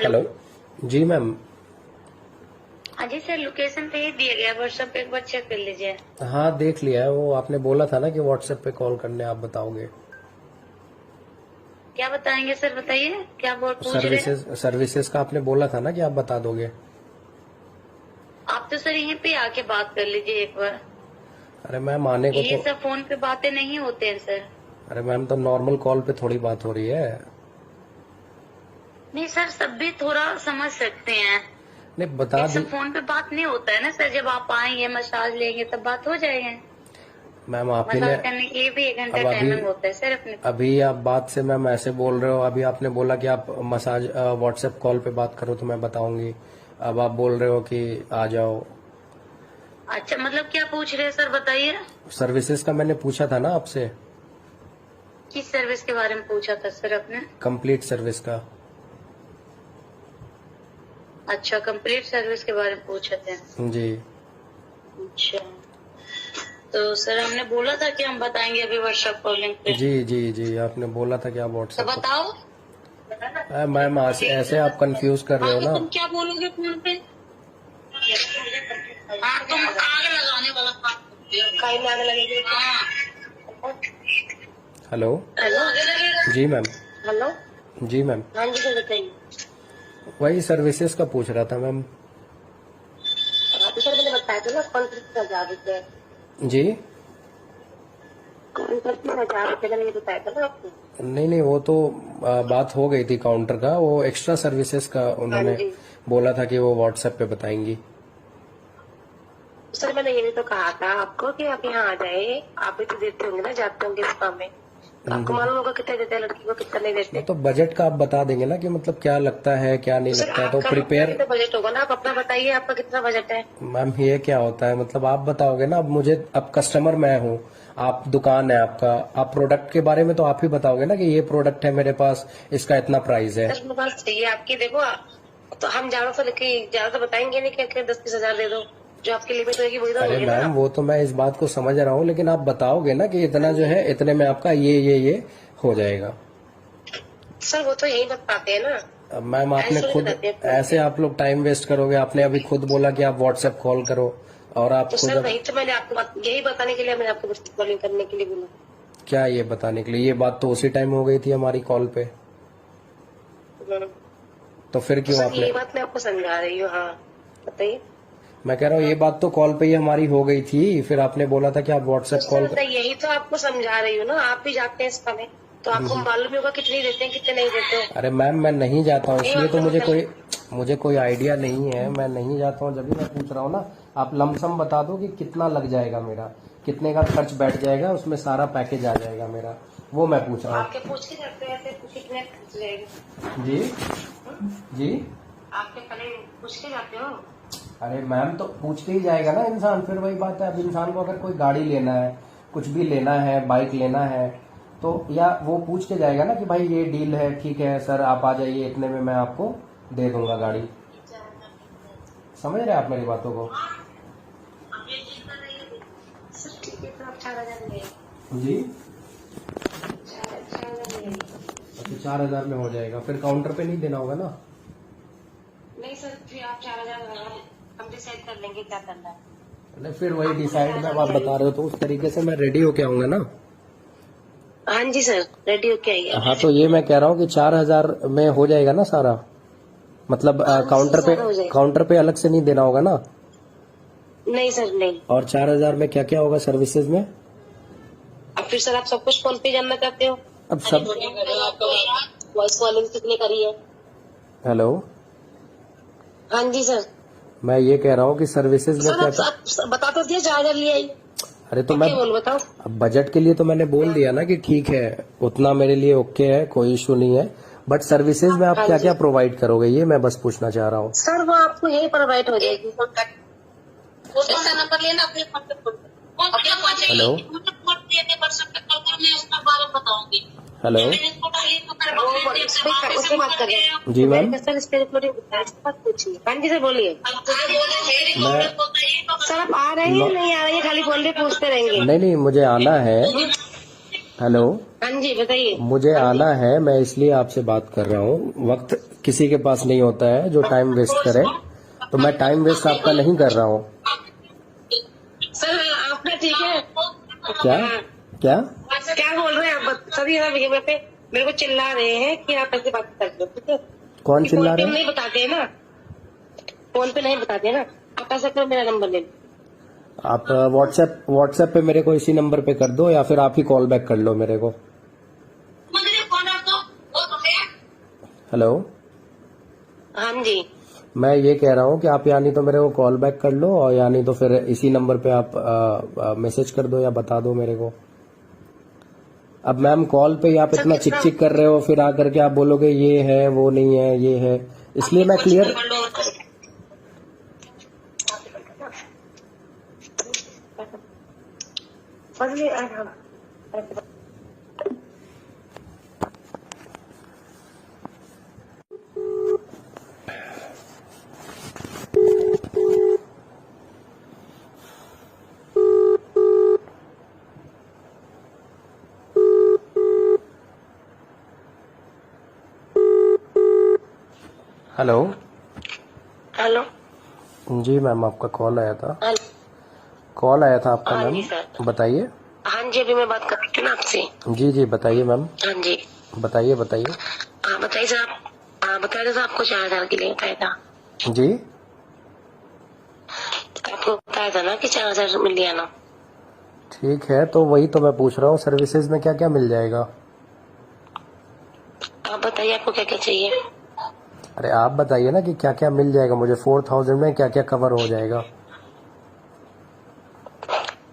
Hello. जी ma'am. हाँ जी sir, location पे ही दिया गया, व्हाट्सएप पे एक बार चेक कर लीजिए। हाँ देख लिया है, वो आपने बोला था ना कि व्हाट्सएप पे कॉल करने आप बताओगे। क्या बताएंगे सर, बताइए क्या पूछ रहे हैं। सर्विसेज का आपने बोला था ना कि आप बता दोगे। आप तो सर यहीं पे आके बात कर लीजिए एक बार। अरे मैम आने को ये तो, सब फोन पे बातें नहीं होते हैं सर। अरे मैम तो नॉर्मल कॉल पे थोड़ी बात हो रही है। नहीं सर, सब भी थोड़ा समझ सकते हैं। नहीं बता ये दी सब फोन पे बात नहीं होता है ना सर। जब आप आएंगे मसाज लेंगे तब बात हो जाएगी। मैम। आप ही ने मसाज करने के लिए भी 1 घंटा अब टाइमिंग होता है सर अपने। अभी आप बात से मैम ऐसे बोल रहे हो। अभी आपने बोला कि आप मसाज व्हाट्सएप कॉल पे बात करो तो मैं बताऊंगी। अब आप बोल रहे हो कि आ जाओ। अच्छा, मतलब क्या पूछ रहे हैं सर, बताइए। सर्विसेज का मैंने पूछा था ना आपसे। किस सर्विस के बारे में पूछा था सर आपने। कंप्लीट सर्विस का। अच्छा, कंप्लीट सर्विस के बारे में पूछे थे। जी। अच्छा, तो सर हमने बोला था कि हम बताएंगे अभी व्हाट्सएप कॉलिंग पे। जी जी जी आपने बोला था कि आप तो व्हाट्सएप बताओ। मैम ऐसे आप कंफ्यूज कर रहे हो ना। तुम क्या बोलोगे फोन पे। हाँ, तुम आग लगाने वाला काम करते हो। काहे में आग लगेगी। हाँ। हेलो। हेलो। जी मैम। हेलो। जी मैम। हाँ जी सर, बताइए। वही सर्विसेज का पूछ रहा था मैम। हाँ तो सर मैंने बताया था ना, ₹1,50,000। जी। ₹1,50,000 मैंने बताया था ना आपको। नहीं नहीं वो तो बात हो गई थी काउंटर का। वो एक्स्ट्रा सर्विसेज का उन्होंने हाँ जी। बोला था कि वो व्हाट्सएप पे बताएंगी। सर मैंने ये भी तो कहा था आपको कि आप यहाँ आ जाए। आप भी तो देते होंगे ना, जाते होंगे इस काम में। आपको मालूम होगा कितना देते हैं लड़की को, कितना नहीं देते। तो बजट का आप बता देंगे ना कि मतलब क्या लगता है क्या नहीं सर लगता है, तो आपका प्रिपेयर। तो बजट होगा ना, आप अपना बताइए आपका कितना बजट है। मैम ये क्या होता है, मतलब आप बताओगे ना। अब मुझे, अब कस्टमर मैं हूँ, आप दुकान है आपका, आप प्रोडक्ट के बारे में तो आप ही बताओगे ना कि ये प्रोडक्ट है मेरे पास, इसका इतना प्राइस है। सर मेरे पास चाहिए आपकी, देखो तो हम ज्यादा तो बताएंगे नहीं कि 10-20 हजार दे दो। जो आपकी लिमिट होगी वही तो अरे होगी ना। मैम वो तो मैं इस बात को समझ रहा हूँ, लेकिन आप बताओगे ना कि इतना जो है, इतने में आपका ये हो जाएगा। सर वो तो यही बताते हैं ना। अब मैम आपने ऐसे खुद, बताते हैं। ऐसे आप लोग टाइम वेस्ट करोगे। आपने अभी खुद बोला कि आप व्हाट्सएप कॉल करो, और आप तो खुद सर वही तो मैंने आपको यही बताने के लिए मैंने आपको कॉलिंग करने के लिए बोला। क्या ये बताने के लिए। ये बात तो उसी टाइम हो गई थी हमारी कॉल पे, तो फिर क्यों सर आपने। यही बात मैं आपको समझा रही हूँ। हाँ बताइए। मैं कह रहा हूँ ये बात तो कॉल पे ही हमारी हो गई थी, फिर आपने बोला था कि आप व्हाट्सएप तो कॉल सर यही तो आपको समझा रही हूँ ना, आप भी जाते हैं इस काम में तो आपको मालूम ही होगा कितनी देते हैं कितने नहीं देते हो। अरे मैम मैं नहीं जाता हूँ, नहीं इसलिए तो मालूम मुझे कोई आइडिया नहीं है। मैं नहीं जाता हूँ, जब भी मैं पूछ रहा हूँ ना। आप लमसम बता दो कि कितना लग जाएगा मेरा, कितने का खर्च बैठ जाएगा, उसमें सारा पैकेज आ जाएगा मेरा, वो मैं पूछ रहा हूँ। आपके पूछ के जाते हैं ऐसे कितने खर्च जाएगा। जी जी। आपके पहले पूछ के जाते हो। अरे मैम तो पूछते ही जाएगा ना इंसान। फिर वही बात है, अब इंसान को अगर कोई गाड़ी लेना है, कुछ भी लेना है, बाइक लेना है, तो या वो पूछ के जाएगा ना कि भाई ये डील है, ठीक है सर आप आ जाइए, इतने में मैं आपको दे दूंगा गाड़ी। समझ रहे हैं आप मेरी बातों को। सर ठीक है, तो आप 4,000 ले। जी। 4,000 ले। अच्छा 4,000 में हो जाएगा, फिर काउंटर पे नहीं देना होगा ना। नहीं सर, फिर आप 4,000 हम डिसाइड कर लेंगे क्या करना है। नहीं फिर वही डिसाइड में आप बता रहे हो, तो उस तरीके से मैं रेडी होके आऊंगा ना। हाँ जी सर, रेडी होके आइए। हाँ तो ये मैं कह रहा हूँ कि 4,000 में हो जाएगा ना सारा। मतलब काउंटर पे अलग से नहीं देना होगा ना। नहीं सर नहीं। और 4,000 में क्या क्या होगा सर्विसेज में। अब फिर सर आप सब कुछ फोन पे जानना चाहते हो। अब सब। वॉइस कॉलिंग कितनी करी है। हेलो। हाँ जी सर। मैं ये कह रहा हूँ कि सर्विसेज में सर क्या। आप बता तो दिया 4,000 ले आई। अरे तो मैं बोल बताओ। अब बजट के लिए तो मैंने बोल दिया ना कि ठीक है, उतना मेरे लिए ओके है, कोई इशू नहीं है। बट सर्विसेज में आप क्या क्या प्रोवाइड करोगे, ये मैं बस पूछना चाह रहा हूँ। सर वो आपको यही प्रोवाइड हो जाएगी। ऐसा नंबर लेना अपने फोन पे। हेलो। हेलो। उससे बात कर रहे हैं। जी मैम। सर इस पे रिकॉर्डिंग पूछिए। हाँ जी सर बोलिए। मैं सर आप आ रहे हैं नहीं आ रहे हैं, खाली बोल रहे पूछते रहेंगे। नहीं मुझे आना है। हेलो। हाँ जी बताइए। मुझे आना है, मैं इसलिए आपसे बात कर रहा हूँ। वक्त किसी के पास नहीं होता है जो टाइम वेस्ट करे, तो मैं टाइम वेस्ट आपका नहीं कर रहा हूँ। सर आपका ठीक है? क्या क्या क्या बोल रहे हैं आप? सर ये मेरे को चिल्ला रहे हैं कि आप ऐसे बात कर लो, ठीक है? कौन चिल्ला रहे फोन पे हैं? नहीं बताते हैं ना, फोन पे नहीं बताते हैं ना। आप ऐसा करो, मेरा नंबर ले लो। आप व्हाट्सएप पे मेरे को इसी नंबर पे कर दो, या फिर आप ही कॉल बैक कर लो मेरे को। हेलो, हाँ जी। मैं ये कह रहा हूँ कि आप या नहीं तो मेरे को कॉल बैक कर लो, और या नहीं तो फिर इसी नंबर पे आप मैसेज कर दो या बता दो मेरे को। अब मैम कॉल पे ही आप इतना चिक चिक कर रहे हो, फिर आकर के आप बोलोगे ये है वो नहीं है ये है, इसलिए मैं क्लियर। हेलो। हेलो। जी मैम, आपका कॉल आया था। हेलो। कॉल आया था आपका हाँ जी मैम, सर। बताइए। हाँ जी, अभी मैं बात कर रही थी ना आपसे। जी जी बताइए मैम, हाँ जी। बताइए बताइए। हाँ बताइए सर आप। हाँ बताया था आपको 4,000 के लिए बताया था। जी आपको बताया था ना कि 4,000 मिल लिया ना। ठीक है, तो वही तो मैं पूछ रहा हूँ, सर्विसेज में क्या क्या मिल जाएगा? आप बताइए आपको क्या क्या चाहिए। अरे आप बताइए ना कि क्या क्या मिल जाएगा मुझे, 4,000 में क्या क्या कवर हो जाएगा?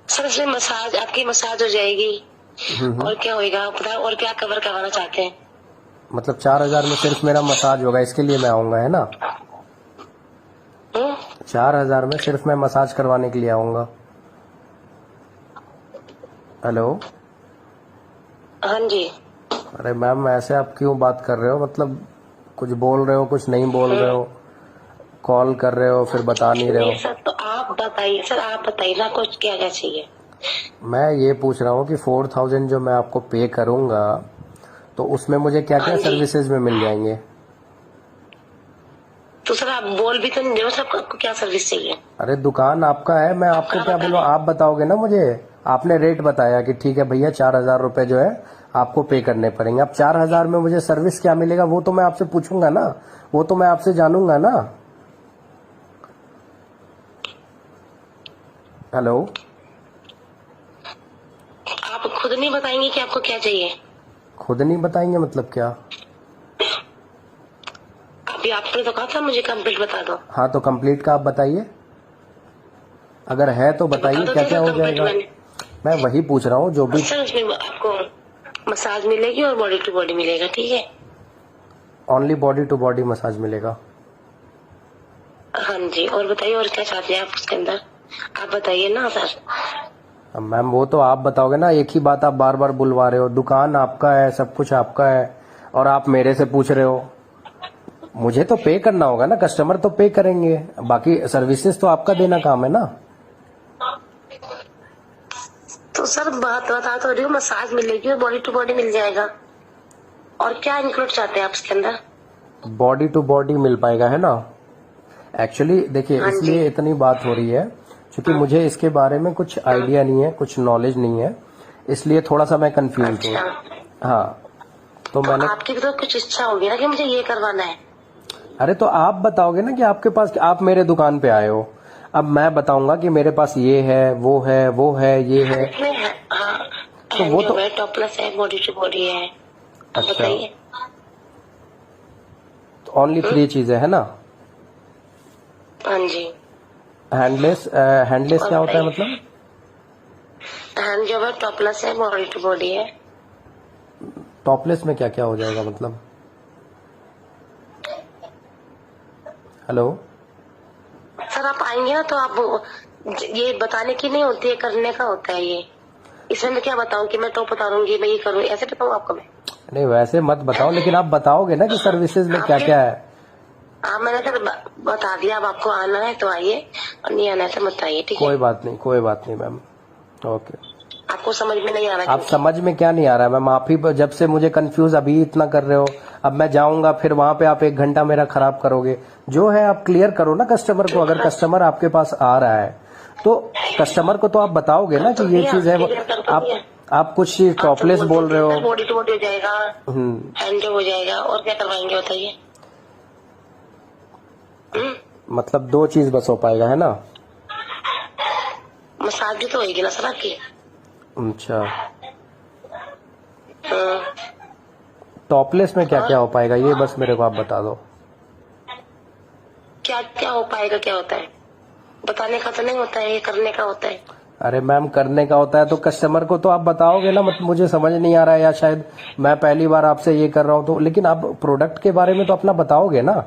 सर इसमें मसाज, आपकी मसाज हो जाएगी। और क्या होएगा आप बताओ, और क्या कवर करवाना चाहते हैं? मतलब 4,000 में सिर्फ मेरा मसाज होगा, इसके लिए मैं आऊंगा, है ना? 4,000 में सिर्फ मैं मसाज करवाने के लिए आऊंगा। हेलो। हाँ जी। अरे मैम ऐसे आप क्यों बात कर रहे हो, मतलब कुछ बोल रहे हो कुछ नहीं बोल रहे हो, कॉल कर रहे हो फिर बता नहीं रहे हो। सर तो आप बताइए, सर आप बताइए ना कुछ क्या क्या चाहिए। मैं ये पूछ रहा हूँ कि 4,000 जो मैं आपको पे करूंगा, तो उसमें मुझे क्या क्या हाँ जी। सर्विसेज में मिल जाएंगे? तो सर आप बोल भी तो नहीं रहे हो, सर आपको क्या सर्विस चाहिए। अरे दुकान आपका है, मैं आपको क्या बोलूं, आप बताओगे ना मुझे। आपने रेट बताया कि ठीक है भैया 4,000 रुपए जो है आपको पे करने पड़ेंगे। अब 4,000 में मुझे सर्विस क्या मिलेगा वो तो मैं आपसे पूछूंगा ना, वो तो मैं आपसे जानूंगा ना। हेलो। आप खुद नहीं बताएंगे कि आपको क्या चाहिए। खुद नहीं बताएंगे मतलब क्या? अभी आपने तो कहा था मुझे कंप्लीट बता दो। हाँ तो कंप्लीट का आप बताइए, अगर है तो बताइए क्या क्या हो जाएगा। मैं वही पूछ रहा हूँ जो भी। सर उसमें आपको मसाज मिलेगी और बॉडी टू बॉडी मिलेगा, ठीक है? Only body to body massage मिलेगा? हाँ जी। और बताइए और क्या चाहते हैं आप उसके अंदर, आप बताइए ना सर। अब मैम वो तो आप बताओगे ना, एक ही बात आप बार बार बुलवा रहे हो। दुकान आपका है, सब कुछ आपका है, और आप मेरे से पूछ रहे हो। मुझे तो पे करना होगा ना, कस्टमर तो पे करेंगे, बाकी सर्विसेज तो आपका देना काम है ना। तो सर बात बता तो रही हूँ, मसाज मिलेगी और बॉडी टू बॉडी मिल जाएगा। और क्या इंक्लूड चाहते हैं आप इसके अंदर? बॉडी टू बॉडी मिल पाएगा, है ना? एक्चुअली देखिए, हाँ जी। इसलिए इतनी बात हो रही है क्योंकि मुझे इसके बारे में कुछ आइडिया नहीं है, कुछ नॉलेज नहीं है, इसलिए थोड़ा सा मैं कंफ्यूज हूँ। अच्छा। हाँ तो मैंने। आपकी भी तो कुछ इच्छा होगी ना कि मुझे ये करवाना है। अरे तो आप बताओगे ना कि आपके पास, आप मेरे दुकान पे आए हो, अब मैं बताऊंगा कि मेरे पास ये है वो है वो है ये है। हाँ, तो वो तो टॉप प्लस है, बॉडी टू बॉडी है। अच्छा, बताइए। तो ओनली 3 चीजें है ना? हाँ जी। हैंडलेस, हैंडलेस क्या होता है मतलब? हैंड जॉब है, टॉप प्लस है, बॉडी टू बॉडी है। टॉपलेस में क्या क्या हो जाएगा मतलब? हेलो। सर आप आएंगे ना तो आप, ये बताने की नहीं होती है, करने का होता है ये। इसमें मैं क्या बताऊं कि मैं टॉप बता दूंगी, मैं ये करूँ, ऐसे बताऊं आपको मैं? नहीं वैसे मत बताओ, लेकिन आप बताओगे ना कि सर्विसेज में क्या क्या है। हाँ मैंने सर बता दिया, अब आपको आना है तो आइए, और नहीं आना है तो मत आइए, ठीक है? कोई बात नहीं, कोई बात नहीं मैम, ओके। आपको समझ में नहीं आ रहा? आप समझ में क्या नहीं आ रहा है मैम? आप ही जब से मुझे कंफ्यूज अभी इतना कर रहे हो, अब मैं जाऊंगा फिर वहां पे आप 1 घंटा मेरा खराब करोगे। जो है आप क्लियर करो ना कस्टमर को। अगर कस्टमर आपके पास आ रहा है तो कस्टमर को तो आप बताओगे ना कि ये चीज है। आप कुछ टॉपलेस बोल रहे हो। बॉडी टू बॉडी हो जाएगा, हैंड हो जाएगा, और क्या करवाएंगे बताइए? मतलब 2 चीज बस हो पाएगा, है ना? मसाज भी तो होगी ना सर आपकी। अच्छा, टॉपलेस में क्या क्या हो पाएगा ये बस मेरे को आप बता दो। क्या क्या हो पाएगा, क्या होता है बताने का तो नहीं होता है, ये करने का होता है। अरे मैम, करने का होता है तो कस्टमर को तो आप बताओगे ना। मतलब मुझे समझ नहीं आ रहा है, या शायद मैं पहली बार आपसे ये कर रहा हूँ तो, लेकिन आप प्रोडक्ट के बारे में तो अपना बताओगे ना।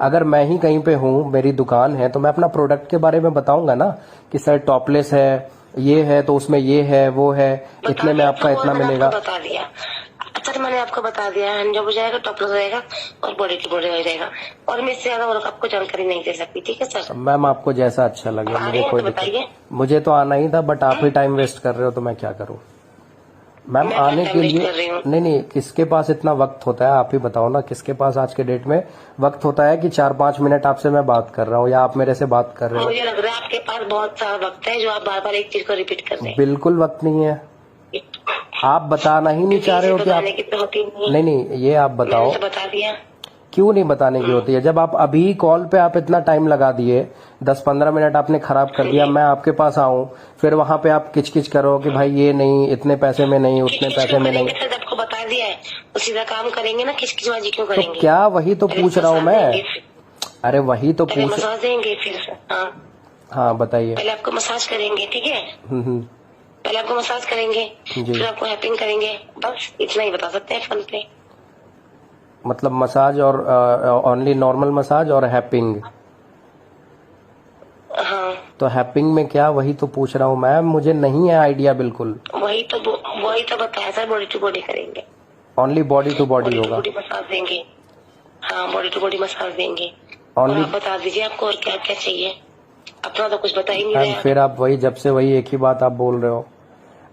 अगर मैं ही कहीं पे हूँ, मेरी दुकान है, तो मैं अपना प्रोडक्ट के बारे में बताऊंगा ना कि सर टॉपलेस है, ये है तो उसमें ये है, वो है, इतने में आपका इतना मिलेगा। बता दिया। अच्छा, मैंने आपको बता दिया, हैंड हो जाएगा, टॉपलेस हो जाएगा और बॉडी टू बॉडी हो जाएगा, और मैं इससे ज्यादा और आपको जानकारी नहीं दे सकती। ठीक है सर? मैम आपको जैसा अच्छा लगे, मुझे कोई बताइए। मुझे तो आना ही था, बट आप ही टाइम वेस्ट कर रहे हो तो मैं क्या करूँ मैम? आने के लिए नहीं, किसके पास इतना वक्त होता है? आप ही बताओ ना, किसके पास आज के डेट में वक्त होता है कि 4-5 मिनट आपसे मैं बात कर रहा हूँ या आप मेरे से बात कर रहे हो? मुझे लग रहा है आपके पास बहुत सारा वक्त है जो आप बार बार एक चीज को रिपीट कर रहे हैं। बिल्कुल वक्त नहीं है। आप बताना ही नहीं चाह रहे हो कि आप नहीं, ये आप बताओ। बता दिया। क्यों नहीं बताने की होती है? जब आप अभी कॉल पे आप इतना टाइम लगा दिए, 10-15 मिनट आपने खराब कर दिया, मैं आपके पास आऊं, फिर वहां पे आप किचकिच करो कि भाई ये नहीं, इतने पैसे में नहीं, उतने पैसे में नहीं। आपको बता दिया है तो सीधा काम करेंगे ना, किचकिचबाजी क्यों करेंगे? तो क्या वही तो पूछ रहा हूँ मैं। अरे वही तो पूछ। मसाज देंगे फिर? हाँ बताइए। पहले आपको मसाज करेंगे, ठीक है? पहले आपको मसाज करेंगे, फिर आपको हैपिंग करेंगे, बस इतना ही बता सकते हैं फोन पे। मतलब मसाज और ओनली नॉर्मल मसाज और हैपिंग? हाँ। तो हैपिंग में क्या? वही तो पूछ रहा हूँ मैम, मुझे नहीं है आइडिया बिल्कुल। वही तो बताया सर, बॉडी टू बॉडी करेंगे। ओनली बॉडी टू बॉडी होगा? बॉडी मसाज देंगे। हाँ, बॉडी टू बॉडी मसाज देंगे। ओनली आप बता दीजिए आपको और क्या क्या चाहिए। अपना तो कुछ बता ही नहीं रहे। फिर आप वही, जब से वही एक ही बात आप बोल रहे हो।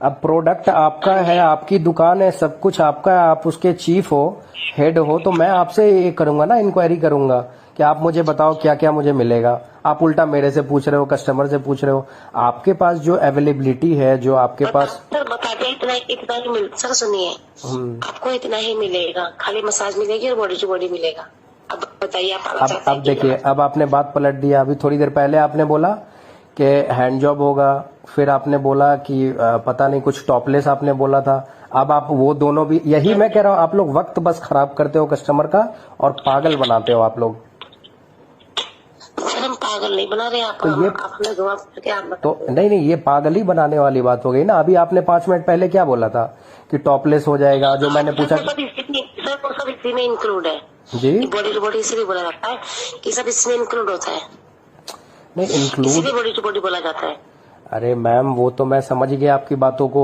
अब प्रोडक्ट आपका है, आपकी दुकान है, सब कुछ आपका है, आप उसके चीफ हो, हेड हो, तो मैं आपसे ये करूंगा ना, इंक्वायरी करूंगा कि आप मुझे बताओ क्या क्या मुझे मिलेगा। आप उल्टा मेरे से पूछ रहे हो, कस्टमर से पूछ रहे हो। आपके पास जो अवेलेबिलिटी है, जो आपके पास बता दिया, इतना ही मिल सर। सुनिए, आपको इतना ही मिलेगा, खाली मसाज मिलेगी और बॉडी टू बॉडी मिलेगा। अब बताइए आप। अब देखिए, अब आपने बात पलट दिया। अभी थोड़ी देर पहले आपने बोला कि हैंड जॉब होगा, फिर आपने बोला कि पता नहीं कुछ टॉपलेस आपने बोला था। अब आप वो दोनों भी, यही मैं कह रहा हूँ, आप लोग वक्त बस खराब करते हो कस्टमर का और पागल बनाते हो आप लोग। हम पागल नहीं बना रहे आप, तो ये आपने जवाब करके आप तो नहीं, ये पागल ही बनाने वाली बात हो गई ना। अभी आपने 5 मिनट पहले क्या बोला था कि टॉपलेस हो जाएगा, जो मैंने पूछा। सब इसी में इंक्लूड है जी। बॉडी टू बॉडी इसलिए बोला जाता है कि सब इसमें इंक्लूड होता है। नहीं, इंक्लूड बॉडी टू बॉडी बोला जाता है। अरे मैम, वो तो मैं समझ गया आपकी बातों को,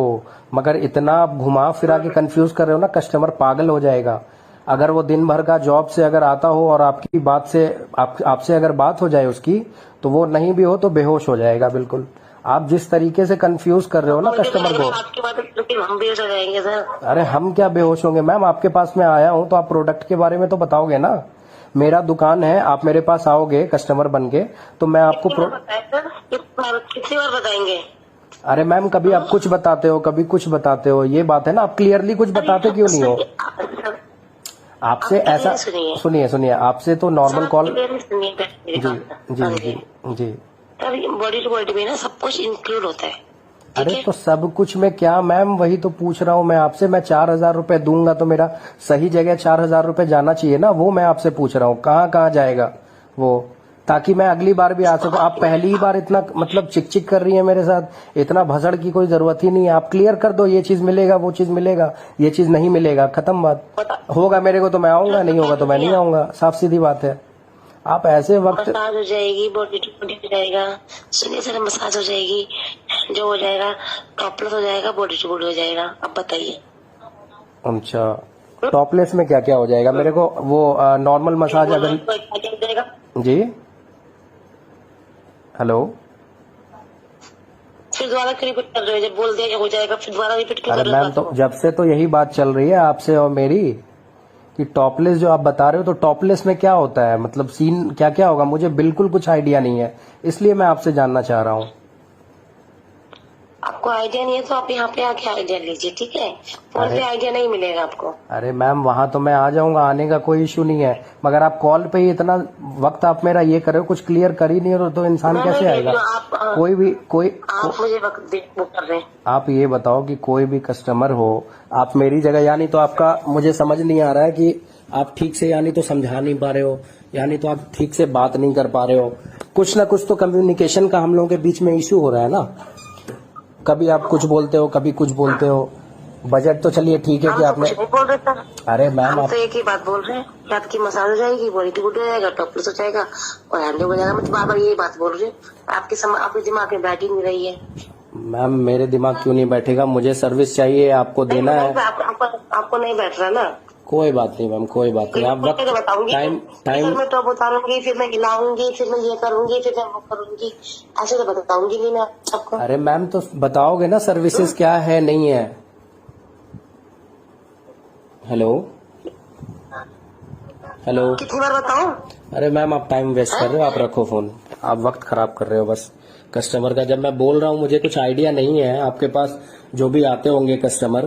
मगर इतना आप घुमा फिरा के कंफ्यूज कर रहे हो ना, कस्टमर पागल हो जाएगा। अगर वो दिन भर का जॉब से अगर आता हो और आपकी बात से आपसे अगर बात हो जाए उसकी, तो वो नहीं भी हो तो बेहोश हो जाएगा बिल्कुल। आप जिस तरीके से कंफ्यूज कर रहे हो ना कस्टमर को। आपकी बात हम बेहोश हो जाएंगे सर। अरे हम क्या बेहोश होंगे मैम? आपके पास मैं आया हूँ तो आप प्रोडक्ट के बारे में तो बताओगे ना। मेरा दुकान है, आप मेरे पास आओगे कस्टमर बन के, तो मैं आपको कितनी बार बताएंगे? अरे मैम, कभी आप कुछ बताते हो, कभी कुछ बताते हो, ये बात है ना। आप क्लियरली कुछ बताते क्यों नहीं हो? आपसे ऐसा सुनिए, आपसे तो नॉर्मल कॉल। जी जी जी जी। बॉडी टू बॉडी में ना सब कुछ इंक्लूड होता है। अरे तो सब कुछ में क्या मैम? वही तो पूछ रहा हूँ मैं आपसे। मैं 4,000 रुपए दूंगा तो मेरा सही जगह 4,000 रुपए जाना चाहिए ना, वो मैं आपसे पूछ रहा हूँ। कहाँ जाएगा वो, ताकि मैं अगली बार भी आ सकूं। आप पहली ही बार इतना मतलब चिक कर रही है मेरे साथ, इतना भसड़ की कोई जरूरत ही नहीं है। आप क्लियर कर दो, ये चीज मिलेगा, वो चीज मिलेगा, ये चीज नहीं मिलेगा, खत्म बात। होगा मेरे को तो मैं आऊंगा, नहीं होगा तो मैं नहीं आऊंगा, साफ सीधी बात है। आप ऐसे वक्त मसाज हो जाएगी, बॉडी टू बॉडी हो जाएगा। सुनिए सर, मसाज हो जाएगी, जो हो जाएगा, टॉपलेस हो जाएगा, बॉडी टू बॉडी हो जाएगा। अब बताइए। अच्छा, टॉपलेस में क्या क्या हो जाएगा? मेरे को वो नॉर्मल मसाज अगर जी। हेलो, फिर दोबारा रिपीट कर रहे हो? जब बोल दिया हो जाएगा फिर दोबारा रिपीट क्यों कर रहे हो? मैम, तो जब से तो यही बात चल रही है आपसे और मेरी कि टॉपलेस जो आप बता रहे हो, तो टॉपलेस में क्या होता है, मतलब सीन क्या क्या होगा, मुझे बिल्कुल कुछ आइडिया नहीं है, इसलिए मैं आपसे जानना चाह रहा हूँ। आपको आइडिया नहीं है तो आप यहाँ पे आके आइडिया लीजिए, ठीक है। फोन अरे पे आइडिया नहीं मिलेगा आपको। अरे मैम, वहां तो मैं आ जाऊंगा, आने का कोई इशू नहीं है, मगर आप कॉल पे ही इतना वक्त आप मेरा ये कर रहे हो, कुछ क्लियर कर ही नहीं रहे हो, तो इंसान मैं नहीं कैसे दे आएगा। रही हूँ, आप कोई भी आप मुझे वक्त वो कर रहे हैं। आप ये बताओ कि कोई भी कस्टमर हो, आप मेरी जगह, यानी तो आपका मुझे समझ नहीं आ रहा है कि आप ठीक से यानी तो समझा नहीं पा रहे हो, यानी तो आप ठीक से बात नहीं कर पा रहे हो, कुछ ना कुछ तो कम्युनिकेशन का हम लोगों के बीच में इशू हो रहा है ना। कभी आप कुछ बोलते हो, कभी कुछ बोलते हो। बजट तो चलिए ठीक है हम कि तो आपने, कुछ नहीं बोल रहे सर। अरे मैम हम आप, तो एक ही बात बोल रहे हैं कि आपकी मसाज हो जाएगी, बॉडी टूट हो जाएगा, टॉपलेस हो जाएगा और हैंडल हो जाएगा। मैं तो बार बार यही बात बोल रही हूँ, आपके दिमाग में बैठ ही नहीं रही है। मैम मेरे दिमाग क्यों नहीं बैठेगा, मुझे सर्विस चाहिए, आपको नहीं देना नहीं, है। आपको नहीं बैठ रहा ना। कोई बात नहीं मैम, कोई बात नहीं, मैं आप वक्त, बताऊंगी टाइम सर, टाइम मैं टॉप उतारूंगी, फिर मैं हिलाऊंगी, फिर मैं ये करूंगी, फिर मैं वो करूंगी, ऐसे तो बताऊंगी नहीं मैं आपको। अरे मैम तो बताओगे ना सर्विसेज क्या है नहीं है। Hello hello. कितनी बार बताऊं? अरे मैम आप टाइम वेस्ट कर रहे हो, आप रखो फोन, आप वक्त खराब कर रहे हो बस कस्टमर का। जब मैं बोल रहा हूँ मुझे कुछ आइडिया नहीं है, आपके पास जो भी आते होंगे कस्टमर,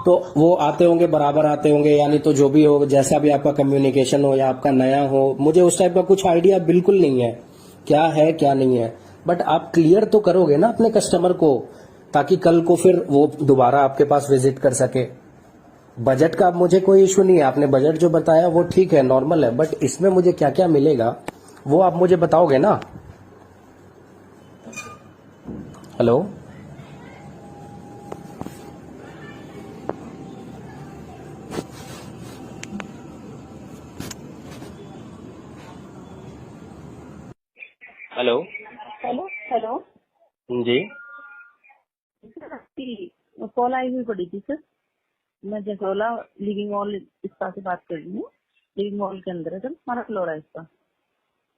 तो वो आते होंगे बराबर आते होंगे, यानी तो जो भी हो, जैसा भी आपका कम्युनिकेशन हो या आपका नया हो, मुझे उस टाइप का कुछ आइडिया बिल्कुल नहीं है क्या है क्या नहीं है। बट आप क्लियर तो करोगे ना अपने कस्टमर को, ताकि कल को फिर वो दोबारा आपके पास विजिट कर सके। बजट का मुझे कोई इशू नहीं है, आपने बजट जो बताया वो ठीक है, नॉर्मल है, बट इसमें मुझे क्या क्या मिलेगा वो आप मुझे बताओगे ना। Hello hello. Hello hello. जी सर आपकी कॉल आई हुई पड़ी थी सर। मैं जसोला लिविंग मॉल इसका से बात कर रही हूँ। लिविंग मॉल के अंदर है सर, हमारा फ्लोर है इसका।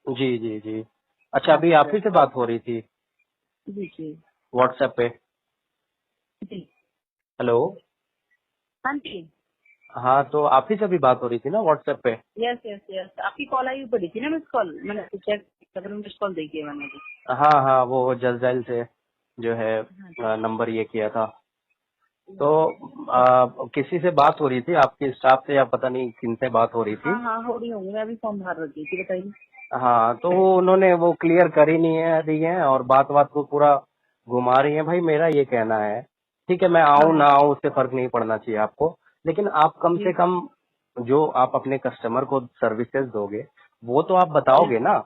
जी जी जी। अच्छा, अभी आप ही से बात हो रही थी जी जी व्हाट्सएप पे। जी। हेलो। हाँ जी। हाँ, तो आप ही से अभी बात हो रही थी ना व्हाट्सएप पे। यस यस यस, आपकी कॉल आई हुई पड़ी थी ना, मिस कॉल मैंने चेक कर, मिस कॉल देखी है मैंने अभी। हाँ हाँ, वो जलजैल से जो है हाँ नंबर ये किया था। तो जी। किसी से बात हो रही थी, आपके स्टाफ से या पता नहीं किन से बात हो रही थी। हाँ हाँ, हो रही होंगी, मैं अभी फॉर्म भर रही थी, बताइए। हाँ, तो उन्होंने वो क्लियर कर ही नहीं है रही है, और बात बात को पूरा घुमा रही है। भाई मेरा ये कहना है, ठीक है मैं हाँ आऊँ ना हाँ आऊँ उससे फर्क नहीं पड़ना चाहिए आपको, लेकिन आप कम जी से कम जो आप अपने कस्टमर को सर्विसेज दोगे वो तो आप जी। बताओगे ना,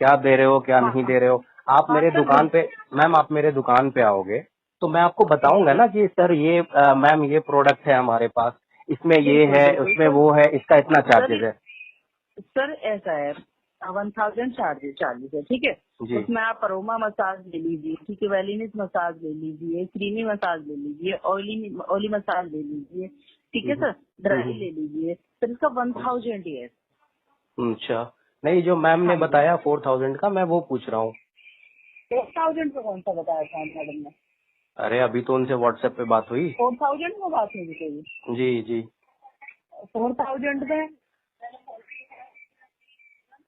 क्या दे रहे हो क्या हाँ नहीं हाँ दे रहे हो। आप हाँ मेरे सर, दुकान पे, मैम आप मेरे दुकान पे आओगे तो मैं आपको बताऊंगा जी ना कि सर ये मैम ये प्रोडक्ट है हमारे पास, इसमें ये बिल्कुल है बिल्कुल उसमें सर। वो है, इसका इतना सर चार्जेस है। सर ऐसा है, 1000 चार्जेस है, ठीक है। जी। उसमें आप अरोमा मसाज ले लीजिए, ठीक है, वेलिनिस मसाज ले लीजिए, क्रीमी मसाज ले लीजिए, ऑयली मसाज ले लीजिए, ठीक है हम्म, सर, ड्राई हम्म, ले लीजिए। सर इसका 1000 ही है। अच्छा, नहीं जो मैम ने हाँ जी। बताया 4000 का, मैं वो पूछ रहा हूँ। 4000 का कौन सा बताया था मैडम ने? अरे अभी तो उनसे व्हाट्सएप पे बात हुई। 4000 में बात नहीं कोई। जी जी। 4000 में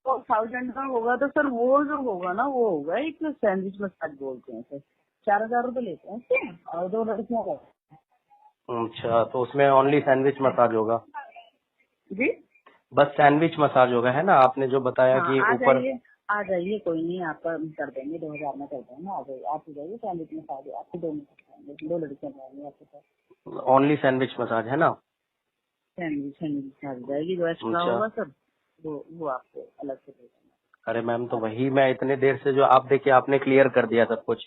4000 का होगा तो सर वो जो होगा ना, वो होगा एक सैंडविच मसाज बोलते हैं सर। 4000 रुपये लेते हैं उसके, और 2 लड़कियों का। अच्छा, तो उसमें ओनली सैंडविच मसाज होगा, जी। बस सैंडविच मसाज होगा है ना, आपने जो बताया हाँ कि आ ऊपर। जाइए, आ जाइए, कोई नहीं, आपका कर देंगे, 2000 में कर देंगे। आ जाइए, आप ही जाइए, सैंडविच में खा जाइए, आपके 2 में कर देंगे, 2 लड़कियां रहेंगी आपके साथ। ओनली सैंडविच मसाज है ना। सैंडविच सैंडविच खा जाएगी, जो एक्स्ट्रा अच्छा। होगा सर वो आपको अलग से दे देंगे। अरे मैम, तो वही मैं इतने देर से जो आप देखिए आपने क्लियर कर दिया सब कुछ।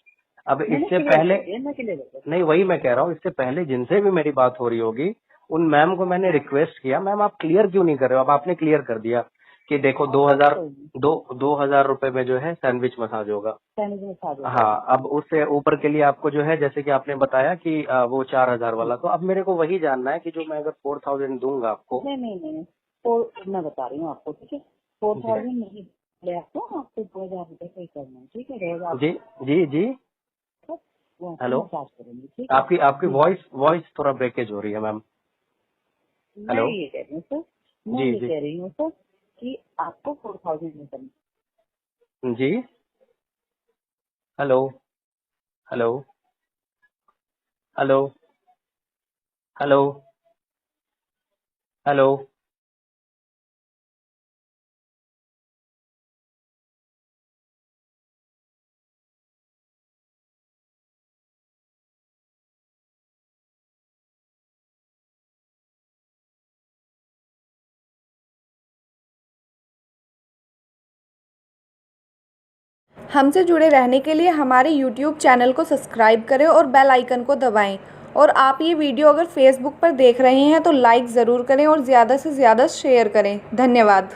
अब मैंने इससे क्लियर पहले, कर दिया, मैं क्लियर कर दिया। नहीं वही मैं कह रहा हूँ, इससे पहले जिनसे भी मेरी बात हो रही होगी उन मैम को मैंने हाँ रिक्वेस्ट किया, मैम आप क्लियर क्यों नहीं कर रहे हो। अब आपने क्लियर कर दिया कि देखो कोई नहीं, 2000 रुपए में जो है सैंडविच मसाज होगा। सैंडविच में खा जाएगा। हाँ, अब उससे ऊपर के लिए आपको जो है, जैसे कि आपने बताया कि वो 4000 वाला, तो अब मेरे को वही जानना है कि जो मैं अगर 4000 दूंगा आपको। नहीं नहीं नहीं, तो मैं बता रही हूँ आपको, ठीक है। फोर जी थाउजेंड नहीं ले, आपको 2000 रुपये पे करना है, ठीक है। 2000 जी जी जी। वो आपको हेलो, मसाज करेंगे, ठीक है। आपकी आपकी जी। वॉइस वॉइस थोड़ा ब्रेकेज हो रही है मैम। मैं हेलो। ये कह रही हूँ सर, मैं जी ये जी कह रही हूँ सर कि आपको 4000 में करना। जी। Hello hello hello hello hello. हमसे जुड़े रहने के लिए हमारे YouTube चैनल को सब्सक्राइब करें और बेल आइकन को दबाएं। और आप ये वीडियो अगर फेसबुक पर देख रहे हैं तो लाइक ज़रूर करें और ज़्यादा से ज़्यादा शेयर करें। धन्यवाद।